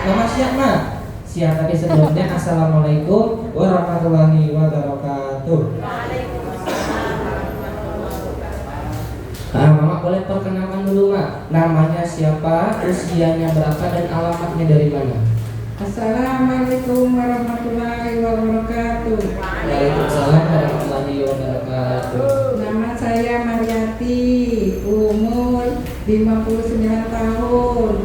Nama siapa? Siap, tapi sebelumnya Assalamualaikum warahmatullahi wabarakatuh. Mama boleh perkenalkan dulu, Mak. Namanya siapa, usianya berapa, dan alamatnya dari mana? Assalamualaikum warahmatullahi wabarakatuh. Waalaikumsalam warahmatullahi wabarakatuh. Nama saya Mariati, umur 59 tahun.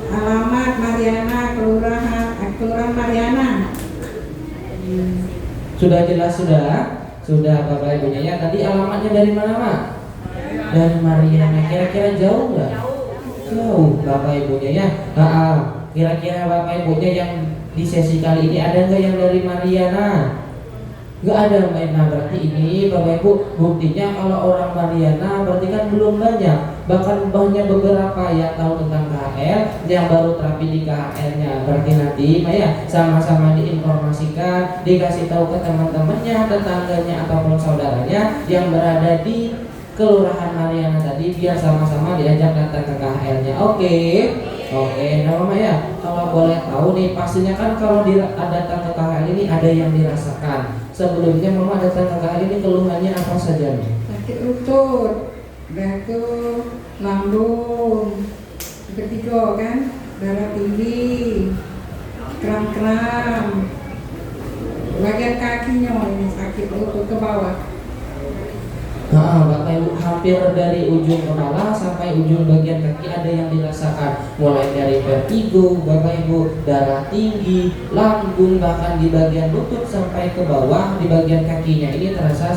Alamat Mariana, Kelurahan Mariana. Sudah jelas, sudah Bapak Ibunya ya. Tadi alamatnya dari mana, Mak? Dari Mariana. Kira-kira jauh nggak? Jauh Bapak Ibunya ya. Kira-kira Bapak Ibunya yang di sesi kali ini ada nggak yang dari Mariana? Nggak ada, Mbak. Nah, berarti ini Bapak Ibu buktinya kalau orang Mariana berarti kan belum banyak. Bahkan banyak beberapa yang tahu tentang KHL yang baru terapi di KHL-nya. Berarti nanti ya sama-sama diinformasikan, dikasih tahu ke teman-temannya, tetangganya ataupun saudaranya yang berada di Kelurahan Mariana tadi, biar sama-sama diajak datang ke KHL-nya. Oke, nah Mama ya, kalau boleh tahu nih, pastinya kan kalau datang ke KHL ini ada yang dirasakan. Sebelumnya Mama datang ke KHL ini keluhannya apa saja nih? Sakit lutut, batuk, lambung, vertigo kan, darah tinggi, kram-kram, bagian kakinya ini sakit lutut ke bawah. Bapak Ibu, hampir dari ujung kepala sampai ujung bagian kaki ada yang dirasakan. Mulai dari vertigo, Bapak Ibu, darah tinggi, lambung, bahkan di bagian lutut sampai ke bawah di bagian kakinya ini terasa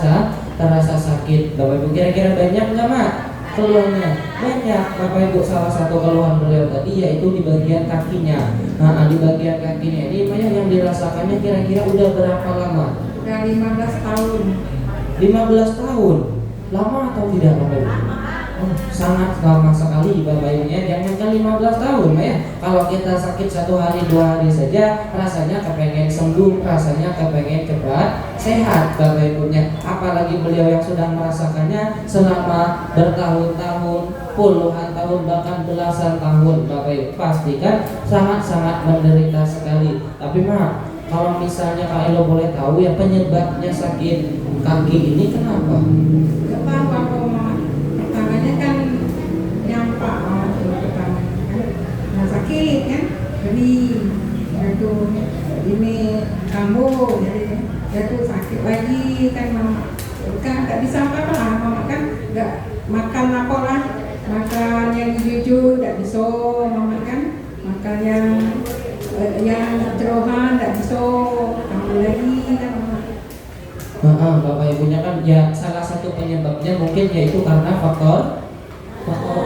sakit. Bapak Ibu, kira-kira banyak nggak, Mak? Keluhannya banyak. Bapak Ibu, salah satu keluhan beliau tadi yaitu di bagian kakinya. Di bagian kakinya ini yang dirasakannya kira-kira udah berapa lama? Udah 15 tahun. 15 tahun. Lama atau tidak, Bapak Ibu? Sangat lama sekali Bapak Ibunya. Jangan 15 tahun ya. Kalau kita sakit 1 hari 2 hari saja rasanya kepengen sembuh, rasanya kepengen cepat sehat Bapak Ibunya. Apalagi beliau yang sudah merasakannya selama bertahun-tahun, puluhan tahun, bahkan belasan tahun Bapak Ibu. Pastikan sangat-sangat menderita sekali. Tapi Mak, kalau misalnya Kak Elo boleh tahu ya, penyebabnya sakit kaki ini kenapa? Gak apa-apa kok, Mama. Pertamanya kan nyampak pertamanya kan. Nah, sakit kan, jadi itu ini kambuh, jadi itu sakit lagi kan, Mama. Kan nggak bisa apa-apa lah, Mama kan nggak makan apa lah, makan yang jujur nggak bisa, Mama kan makan yang cerohan nggak bisa, kambuh lagi kan, Mama. Bapak Ibunya kan ya salah satu penyebabnya mungkin yaitu karena faktor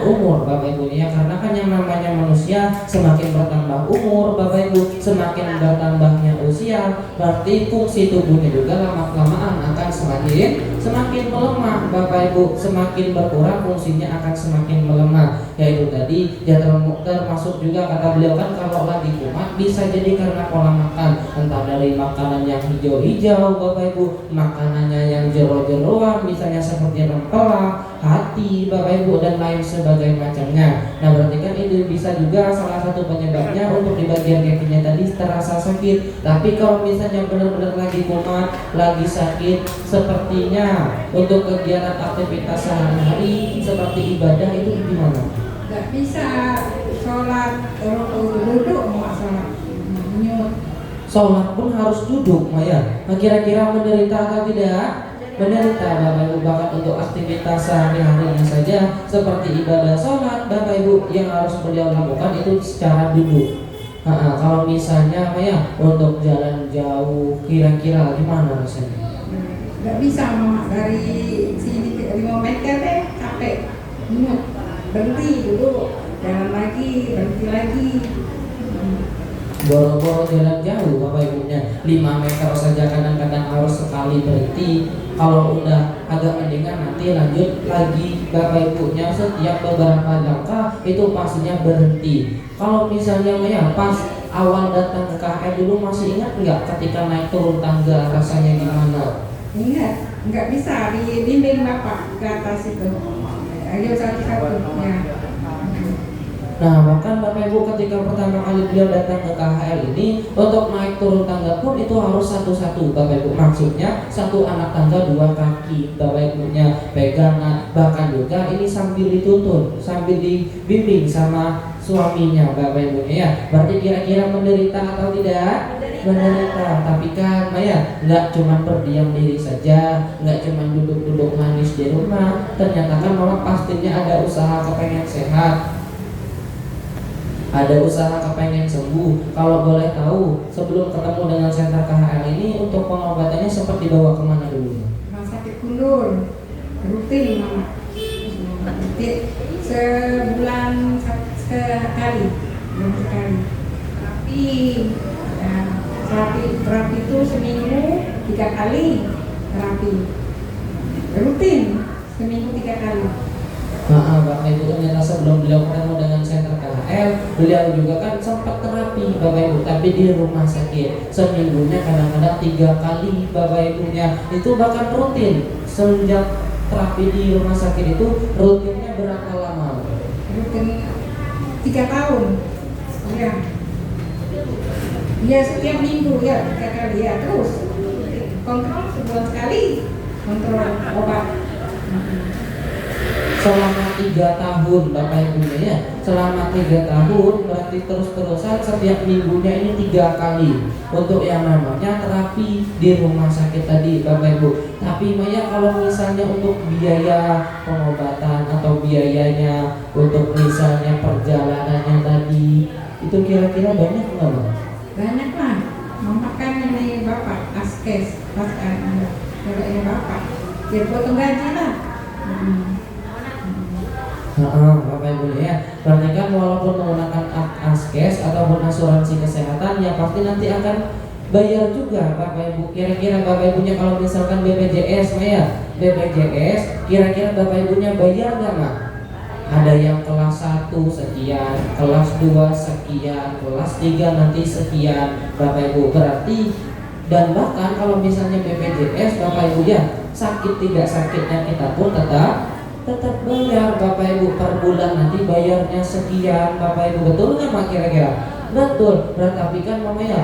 umur Bapak Ibunya, karena kan yang namanya manusia semakin bertambah umur Bapak Ibu, semakin bertambahnya usia, berarti fungsi tubuhnya juga lama-kelamaan akan semakin melemah Bapak Ibu, semakin berkurang fungsinya akan semakin melemah. Yaitu tadi ya termasuk juga kata beliau kan kalau lagi kumat bisa jadi karena pola makan, entah dari makanan yang hijau-hijau Bapak Ibu, makanannya yang jero-jeroan misalnya seperti rempah, hati Bapak Ibu dan lain sebagai macamnya. Nah berarti kan itu bisa juga salah satu penyebabnya untuk di bagian kakinya tadi terasa sakit. Tapi kalau misalnya benar-benar lagi kumat, lagi sakit, sepertinya untuk kegiatan aktivitas sehari-hari seperti ibadah itu gimana? Gak bisa sholat duduk mau sholat nyut. Sholat pun harus duduk Maya. Nah, kira-kira menderita atau tidak? Menderita Bapak Ibu, bahkan untuk aktivitas sehari-harinya saja seperti ibadah sholat Bapak Ibu yang harus beliau lakukan itu secara duduk. Kalau misalnya ya untuk jalan jauh kira-kira gimana rasanya? Gak bisa Mama, dari sini ke 5 meter deh capek nyut, berhenti duduk, jalan lagi, berhenti lagi. Boro-boro jalan jauh Bapak Ibunya 5 meter saja kadang-kadang harus sekali berhenti. Kalau udah agak mendingan nanti lanjut lagi Bapak Ibunya, setiap beberapa langkah itu pastinya berhenti. Kalau misalnya ya pas awal datang ke KHL dulu masih ingat nggak ketika naik turun tangga rasanya gimana? Ingat, nggak bisa dibimbing Bapak ke atas itu. Ayo satu-satu ya. Nah, bahkan Bapak Ibu ketika pertama kali beliau datang ke KHL ini, untuk naik turun tangga pun itu harus satu-satu Bapak Ibu. Maksudnya satu anak tangga dua kaki Bapak Ibunya pegangan, bahkan juga ini sambil dituntun, sambil dibimbing sama suaminya Bapak Ibunya ya. Berarti kira-kira menderita atau tidak? Menderita. Tapi kan ya nggak cuma berdiam diri saja, nggak cuma duduk-duduk manis di rumah. Ternyata kan mama pastinya ada usaha kepengen sehat, ada usaha kepengen sembuh. Kalau boleh tahu, sebelum ketemu dengan Center KHL ini, untuk pengobatannya sempat dibawa kemana dulu? Rumah sakit Kundur, rutin mama. Sebulan sekali, belum sekali. Terapi itu seminggu 3 kali terapi, rutin seminggu 3 kali. Bapak Ibu, ternyata sebelum beliau ketemu dengan Center KHL, beliau juga kan sempat terapi Bapak Ibu, tapi di rumah sakit. Seminggunya kadang-kadang 3 kali Bapak Ibunya. Itu bahkan rutin. Semenjak terapi di rumah sakit itu rutinnya berapa lama? Rutin 3 tahun. Ya. Ya setiap minggu ya 3 kali ya, terus kontrol sebulan sekali, kontrol obat. Selama 3 tahun Bapak Ibunya ya, selama 3 tahun berarti terus-terusan setiap minggunya ini 3 kali untuk yang namanya terapi di rumah sakit tadi Bapak Ibu. Tapi Maya, kalau misalnya untuk biaya pengobatan atau biayanya untuk misalnya perjalanannya tadi, itu kira-kira banyak nggak Bang? Banyak lah, memakan ini bapak askes, ini bapak, dia potong gaji lah. Bapak Ibu ya, berarti kan walaupun menggunakan askes ataupun asuransi kesehatan, ya pasti nanti akan bayar juga Bapak Ibu. Kira-kira Bapak Ibunya kalau misalkan BPJS, ya BPJS, kira-kira Bapak Ibunya bayar nggak Mak? Ada yang kelas 1 sekian, kelas 2 sekian, kelas 3 nanti sekian Bapak Ibu. Berarti, dan bahkan kalau misalnya BPJS Bapak Ibu ya, sakit tidak sakitnya kita pun tetap bayar Bapak Ibu. Per bulan nanti bayarnya sekian Bapak Ibu. Betul nggak Mak kira-kira? Betul. Berarti tapi kan Mama ya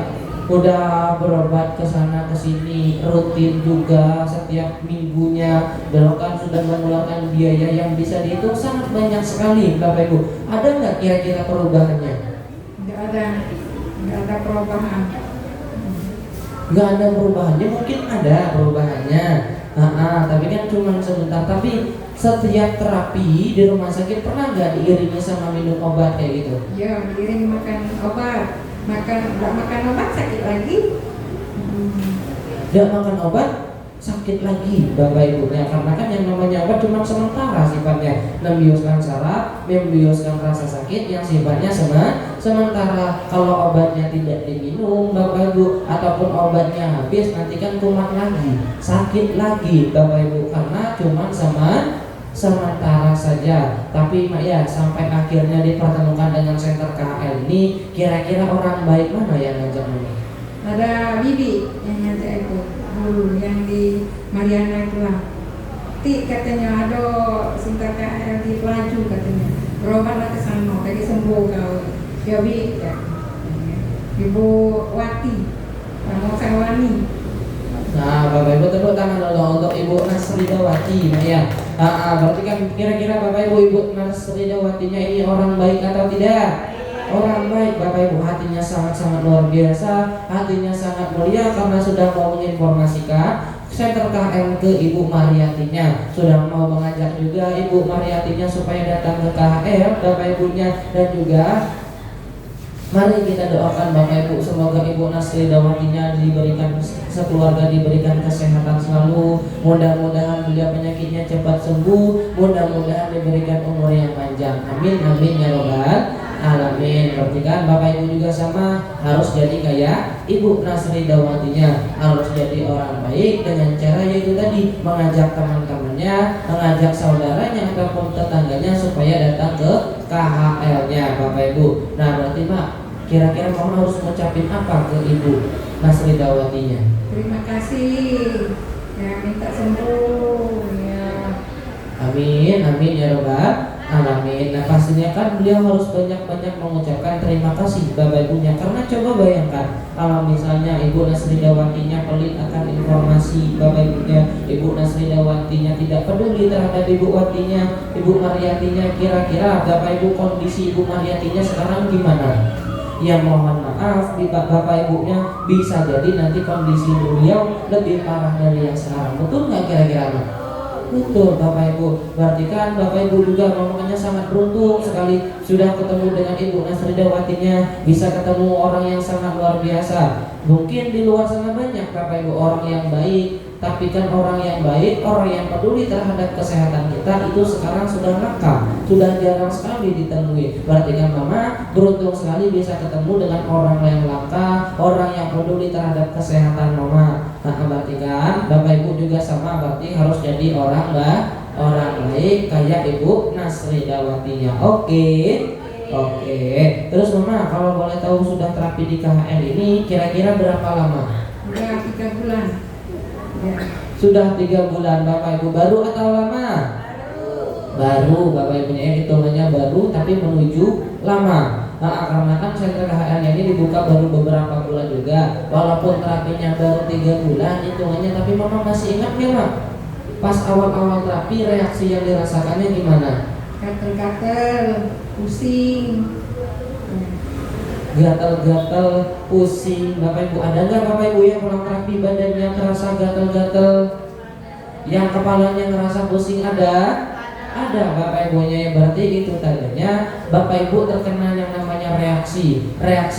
udah berobat ke sana ke sini rutin juga setiap minggunya, bahkan sudah mengeluarkan biaya yang bisa dihitung sangat banyak sekali Bapak Ibu. Ada nggak kira-kira perubahannya? Nggak ada perubahan. Nggak ada perubahannya, mungkin ada perubahannya. Tapi kan cuma sebentar. Tapi setiap terapi di rumah sakit pernah nggak diiringi sama minum obat kayak gitu? Ya, diiringi makan obat. Nggak makan obat sakit lagi. Nggak makan obat sakit lagi Bapak Ibu ya, karena kan yang namanya obat cuma sementara sifatnya, membiuskan saraf, membiuskan rasa sakit yang sifatnya sementara. Kalau obatnya tidak diminum Bapak Ibu, ataupun obatnya habis, nanti kan kumat lagi, sakit lagi Bapak Ibu, karena cuma sementara saja. Tapi ya sampai akhirnya dipertemukan dengan Center KHL ini, kira-kira orang baik mana yang ngajak ini? Ada Bibi yang ngajak itu dulu, yang di Mariana itu lah. Katanya ada Center KHL di Pelaju katanya. Berobatlah ke sana, tadi sembuh kau. Ya Bi, ya. Ibu Wati, Ramo Sawani. Nah, Bapak Ibu tepuk tangan dulu untuk Ibu Nasridawati ya. Berarti kan kira-kira Bapak Ibu Nasridawatinya ini orang baik atau tidak? Orang baik Bapak Ibu, hatinya sangat-sangat luar biasa, hatinya sangat mulia karena sudah mau menginformasikan Center KHL ke Ibu Mariatinya, sudah mau mengajak juga Ibu Mariatinya supaya datang ke KHL Bapak Ibunya. Dan juga mari kita doakan Bapak Ibu, semoga Ibu Nasridawatinya diberikan sekeluarga diberikan kesehatan selalu. Mudah-mudahan beliau penyakitnya cepat sembuh, mudah-mudahan diberikan umur yang panjang. Amin amin ya robbal alamin. Berarti kan Bapak Ibu juga sama, harus jadi kayak Ibu Nasridawatinya, harus jadi orang baik dengan cara yaitu tadi mengajak teman-temannya, mengajak saudaranya ataupun tetangganya supaya datang ke KHL-nya Bapak Ibu. Nah berarti Mak, kira-kira Mama harus ngucapin apa ke Ibu Nasridawatinya? Terima kasih, ya minta sembuh ya. Amin amin ya robbal alamin. Nah pastinya kan beliau harus banyak-banyak mengucapkan terima kasih Bapak Ibunya, karena coba bayangkan kalau misalnya Ibu Nasridawatinya pelit akan informasi Bapak Ibunya, Ibu Nasridawatinya tidak peduli terhadap Ibu Watinya, Ibu Mariatinya, kira-kira Bapak Ibu kondisi Ibu Mariatinya sekarang gimana? Ya mohon maaf, Bapak Ibunya bisa jadi nanti kondisi beliau lebih parah dari yang sekarang. Betul nggak kira-kira Mak? Betul Bapak Ibu. Berarti kan Bapak Ibu juga ngomongnya sangat beruntung sekali sudah ketemu dengan Ibu Nasridawatinya, bisa ketemu orang yang sangat luar biasa. Mungkin di luar sana banyak Bapak Ibu orang yang baik, tapi kan orang yang baik, orang yang peduli terhadap kesehatan kita itu sekarang sudah langka, sudah jarang sekali ditemui. Berarti kan Mama beruntung sekali bisa ketemu dengan orang yang langka, orang yang peduli terhadap kesehatan Mama. Nah berarti kan Bapak Ibu juga sama, berarti harus jadi orang baik kayak Ibu Nasridawatinya. Oke. Terus Mama kalau boleh tahu sudah terapi di KHL ini kira-kira berapa lama? Udah 3 bulan. Ya. Sudah 3 bulan Bapak Ibu. Baru atau lama? Baru Bapak Ibunya, hitungannya baru tapi menuju lama. Nah karena kan sentra KHL ini dibuka baru beberapa bulan juga, walaupun terapinya baru 3 bulan hitungannya, tapi Mama masih ingat nggak Mak? Pas awal-awal terapi reaksi yang dirasakannya gimana? Gatel-gatel, pusing. Gatal-gatal, pusing. Bapak Ibu ada nggak Bapak Ibu yang pulang terapi badannya terasa gatal-gatal, yang kepalanya ngerasa pusing ada Bapak Ibunya? Ya berarti itu tandanya Bapak Ibu terkena yang namanya reaksi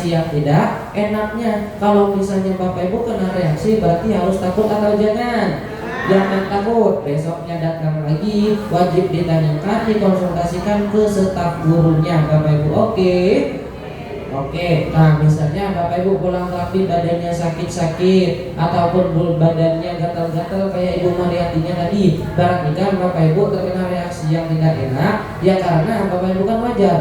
yang tidak enaknya. Kalau misalnya Bapak Ibu kena reaksi berarti harus takut atau jangan? Jangan takut, besoknya datang lagi, wajib ditanyakan, dikonsultasikan ke staf gurunya Bapak Ibu. Oke, nah misalnya Bapak Ibu pulang terapi badannya sakit-sakit ataupun badannya gatal-gatal kayak Ibu Mariatinya tadi, berarti kan Bapak Ibu terkena reaksi yang tidak enak. Ya karena Bapak Ibu kan wajar,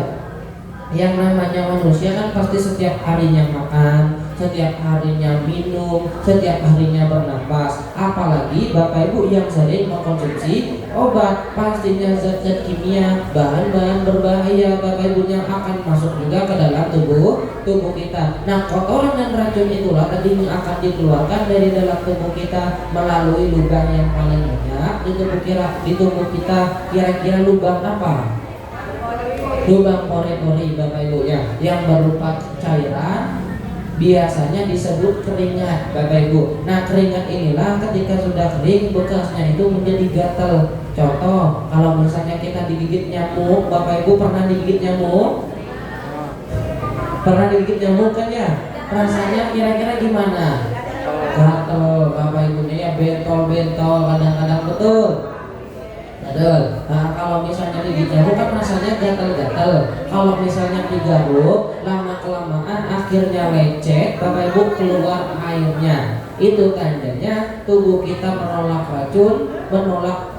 yang namanya manusia kan pasti setiap harinya makan, setiap harinya minum, setiap harinya bernapas. Apalagi Bapak Ibu yang sering mengkonsumsi obat, pastinya zat-zat kimia, bahan-bahan berbahaya Bapak Ibunya akan masuk juga ke dalam tubuh kita. Nah kotoran dan racun itulah tadi yang akan dikeluarkan dari dalam tubuh kita melalui lubang yang paling banyak di tubuh kita. Kira-kira lubang apa? Lubang pori-pori Bapak Ibu ya, yang berupa cairan, biasanya disebut keringat Bapak Ibu. Nah keringat inilah ketika sudah kering bekasnya itu menjadi gatal. Contoh kalau misalnya kita digigit nyamuk, Bapak Ibu pernah digigit nyamuk? Pernah digigit nyamuk kan ya? Rasanya kira-kira gimana? Gatal Bapak Ibunya ya, bentol-bentol kadang-kadang, betul. Nah kalau misalnya digigit nyamuk kan rasanya gatal-gatal. Kalau misalnya digaruk lama-kelamaan akhirnya lecet Bapak Ibu, keluar airnya. Itu tandanya tubuh kita menolak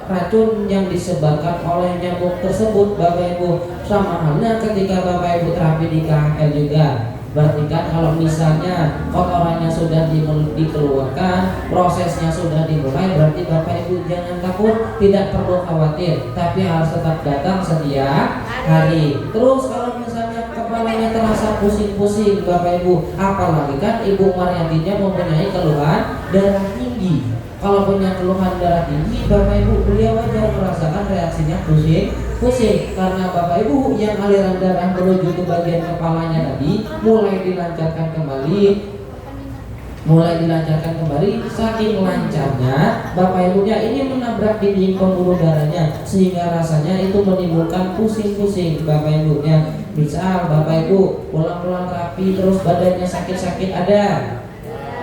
racun yang disebarkan oleh nyamuk tersebut Bapak Ibu. Sama halnya ketika Bapak Ibu terapi di KHL juga. Berarti kan kalau misalnya kotorannya sudah dikeluarkan, prosesnya sudah dimulai, berarti Bapak Ibu jangan takut, tidak perlu khawatir, tapi harus tetap datang setiap hari. Terus kalau misalnya kepalanya terasa pusing-pusing Bapak Ibu, apalagi kan Ibu Mariatinya mempunyai keluhan darah tinggi. Kalau punya keluhan darah tinggi Bapak Ibu, beliau wajar merasakan reaksinya pusing karena Bapak Ibu yang aliran darah menuju ke bagian kepalanya tadi mulai dilancarkan kembali. Saking lancarnya Bapak Ibunya ini menabrak dinding pembuluh darahnya sehingga rasanya itu menimbulkan pusing-pusing Bapak Ibunya. Misal Bapak Ibu pulang-pulang terapi terus badannya sakit-sakit, ada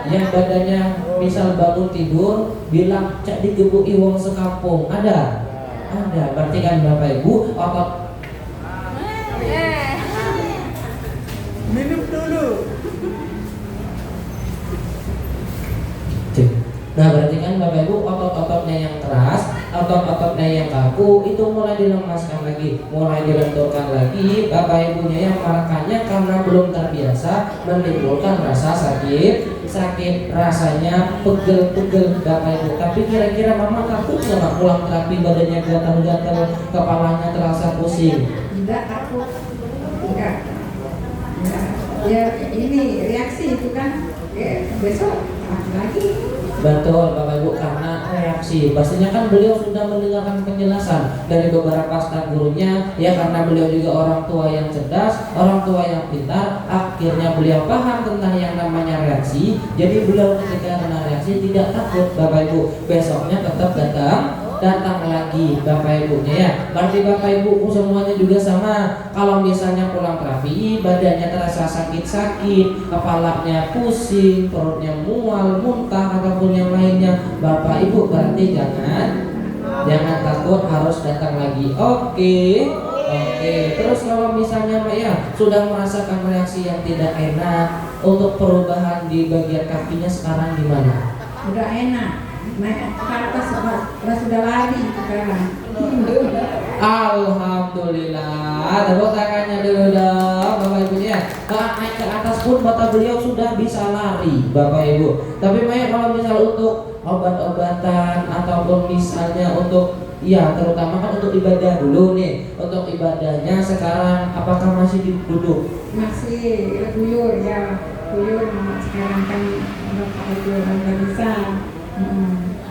yang badannya misal bangun tidur bilang cak digebuki wong sekampung, ada. Berarti kan Bapak Ibu otot Minum dulu. Nah berarti kan Bapak Ibu otot-ototnya yang keras, otot-ototnya yang kaku itu mulai dilemaskan lagi, mulai dilenturkan lagi. Bapak Ibunya yang merasakannya karena belum terbiasa menimbulkan rasa sakit sakit, rasanya pegel-pegel Bapak Ibu. Tapi kira-kira mama takut nggak Mak, pulang terapi badannya gatal-gatal, kepalanya terasa pusing? Tidak takut, enggak. Ya ini reaksi itu kan, besok lagi. Betul Bapak Ibu, karena reaksi. Pastinya kan beliau sudah mendengarkan penjelasan dari beberapa staf gurunya, ya, karena beliau juga orang tua yang cerdas, orang tua yang pintar. Akhirnya beliau paham tentang yang namanya reaksi. Jadi beliau ketika kena reaksi tidak takut Bapak Ibu. Besoknya tetap datang lagi Bapak Ibunya, ya. Berarti Bapak Ibu semuanya juga sama. Kalau misalnya pulang terapi badannya terasa sakit-sakit, kepalanya pusing, perutnya mual, muntah ataupun yang lainnya, Bapak Ibu berarti jangan takut, harus datang lagi. Oke. Terus kalau misalnya Mbak, ya, sudah merasakan reaksi yang tidak enak, untuk perubahan di bagian kakinya sekarang gimana? Udah enak. Naik ke atas sudah lari sekarang. Alhamdulillah. Tepuk tangannya dulu dong Bapak Ibu, ya. Naik ke atas pun mata beliau sudah bisa lari Bapak Ibu. Tapi Maya, kalau misal untuk obat-obatan ataupun misalnya untuk, ya, terutama kan untuk ibadah dulu nih. Untuk ibadahnya sekarang apakah masih duduk? Masih guyur, ya. Guyur sekarang kan udah bisa.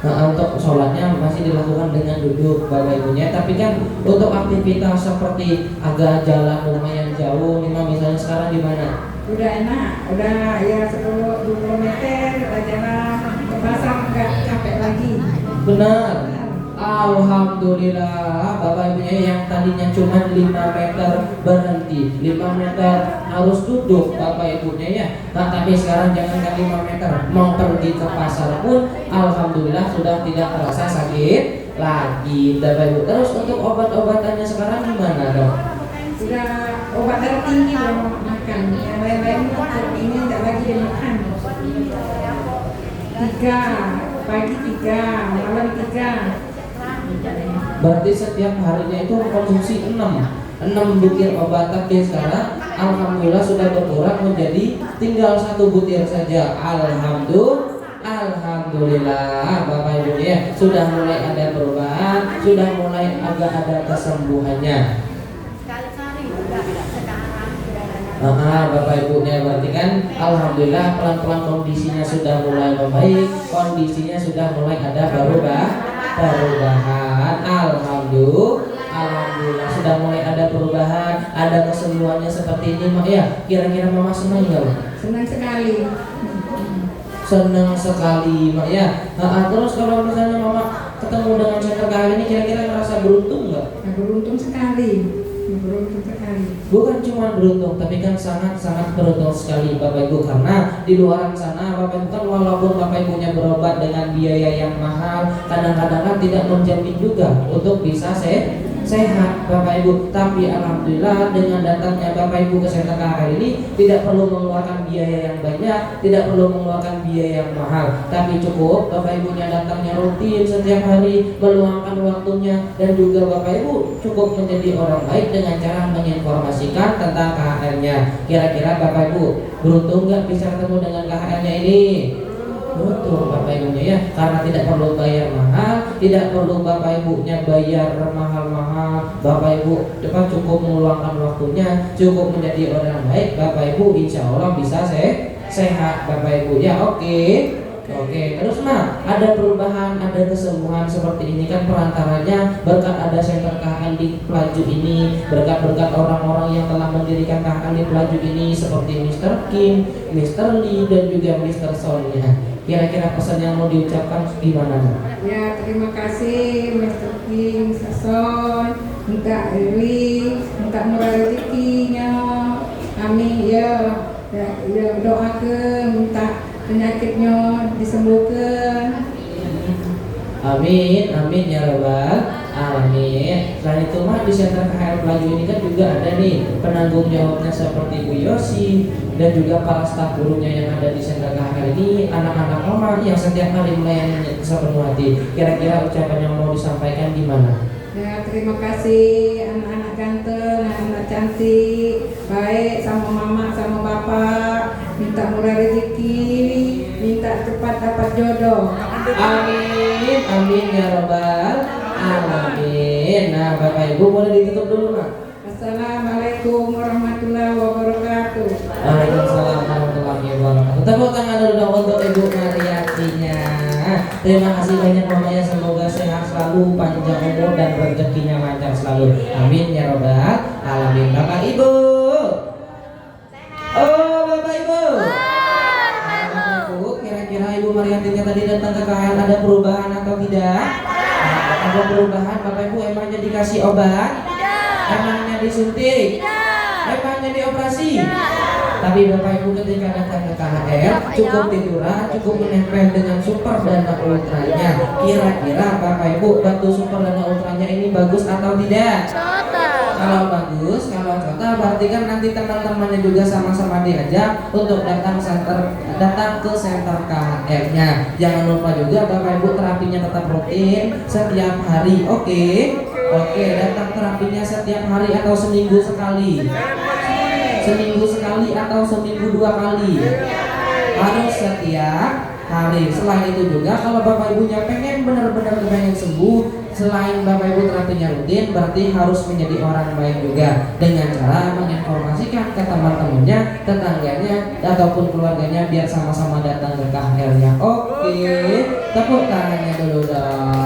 Nah, untuk sholatnya masih dilakukan dengan duduk Bapak Ibunya. Tapi kan untuk aktivitas seperti agak jalan lumayan jauh, misalnya sekarang di mana? Udah enak, udah ya 10-20 meter udah jalan ke pasar, nggak capek lagi. Benar. Alhamdulillah Bapak Ibunya, yang tadinya cuma 5 meter berhenti, 5 meter harus duduk Bapak Ibunya, ya. Nah, tapi sekarang jangankan 5 meter, mau pergi ke pasar pun Alhamdulillah sudah tidak terasa sakit lagi Bapak Ibu. Terus untuk obat-obatannya sekarang gimana dong? Sudah obat darah tinggi belum makan, yang lain-lain ini tidak lagi dimakan. 3 pagi, 3 malam, 3. Berarti setiap harinya itu konsumsi 6 butir obat. Tapi sekarang Alhamdulillah sudah berkurang menjadi tinggal 1 butir saja. Alhamdulillah Bapak Ibu, ya, sudah mulai ada perubahan, sudah mulai agak ada kesembuhannya. Bapak Ibunya, berarti kan Alhamdulillah pelan-pelan kondisinya sudah mulai membaik, kondisinya sudah mulai ada perubahan. Alhamdulillah sudah mulai ada perubahan, ada kesembuhannya seperti ini Mak, ya. Kira-kira Mama senang nggak Mak? Senang sekali. Senang sekali Mak, ya. Terus kalau misalnya Mama ketemu dengan center kali ini, kira-kira merasa beruntung nggak? Beruntung sekali. Beruntung sekali. Bukan cuma beruntung, tapi kan sangat beruntung sekali Bapak Ibu, karena di luar sana Bapak Ibu kan walaupun Bapak Ibunya berobat dengan biaya yang mahal, kadang-kadang kan tidak menjamin juga untuk bisa sehat Bapak Ibu. Tapi Alhamdulillah dengan datangnya Bapak Ibu ke Center KHL ini tidak perlu mengeluarkan biaya yang banyak, tidak perlu mengeluarkan biaya yang mahal, tapi cukup Bapak Ibunya datangnya rutin setiap hari, meluangkan waktunya, dan juga Bapak Ibu cukup menjadi orang baik dengan cara menginformasikan tentang KHL-nya. Kira-kira Bapak Ibu beruntung nggak bisa ketemu dengan KHL-nya ini? Betul Bapak Ibunya, ya, karena tidak perlu bayar mahal, tidak perlu Bapak Ibunya bayar mahal-mahal. Bapak Ibu cepat cukup meluangkan waktunya, cukup menjadi orang baik, Bapak Ibu insya Allah bisa sehat Bapak Ibu, ya. Oke. Terus ada perubahan, ada kesembuhan seperti ini kan perantaranya berkat ada Center KHL di Pelaju ini, berkat orang-orang yang telah mendirikan KHL di Pelaju ini seperti Mr. Kim, Mr. Lee, dan juga Mr. Sonia. Kira-kira pesan yang mau diucapkan gimana? Ya, terima kasih Mr. King, Sason, minta Eli, minta murah rezekinya. Amin, ya doakan, minta penyakitnya disembuhkan. Amin ya Rabbal Alamin. Selain itu di Center KHL Pelaju ini kan juga ada nih penanggung jawabnya seperti Bu Yosi dan juga para staf gurunya yang ada di Center KHL ini, anak-anak Mama yang setiap hari melayani sepenuh hati. Kira-kira ucapan yang mau disampaikan gimana? Ya, terima kasih anak-anak ganteng, anak-anak cantik, baik sama mama sama bapak, minta murah rezeki, cepat dapat jodoh. Amin, amin ya robbal alamin. Nah, Bapak Ibu boleh ditutup dulu, Mak. Assalamualaikum warahmatullahi wabarakatuh. Waalaikumsalam warahmatullahi wabarakatuh. Tepuk tangan dulu dong untuk Ibu Mariatinya. Terima kasih banyak mamanya, semoga sehat selalu, panjang umur dan rezekinya lancar selalu. Amin ya robbal alamin. Bapak Ibu. Oh, Bapak Ibu. Nah, Bapak Ibu, kira-kira Ibu Mariatinya tadi datang ke KL ada perubahan atau tidak? Nah, ada perubahan. Bapak Ibu emangnya dikasih obat? Emangnya disuntik? Emangnya dioperasi? Tapi Bapak Ibu ketika datang ke KHL cukup tiduran, cukup menempel dengan super dana ultranya. Kira-kira Bapak Ibu batu super dana ultranya ini bagus atau tidak? Kalau bagus, kalau total berarti kan nanti teman-temannya juga sama-sama diajak untuk datang ke center KHL-nya. Jangan lupa juga Bapak Ibu terapinya tetap rutin setiap hari. Oke, datang terapinya setiap hari atau seminggu sekali? Seminggu sekali atau seminggu 2 kali? Harus setiap hari. Selain itu juga kalau Bapak Ibunya pengen benar-benar pengen sembuh, selain Bapak Ibu terapinya rutin, berarti harus menjadi orang baik juga dengan cara menginformasikan ke teman-temannya, tetangganya, ataupun keluarganya biar sama-sama datang ke KHL-nya. Oke, tepuk tangannya dulu dong.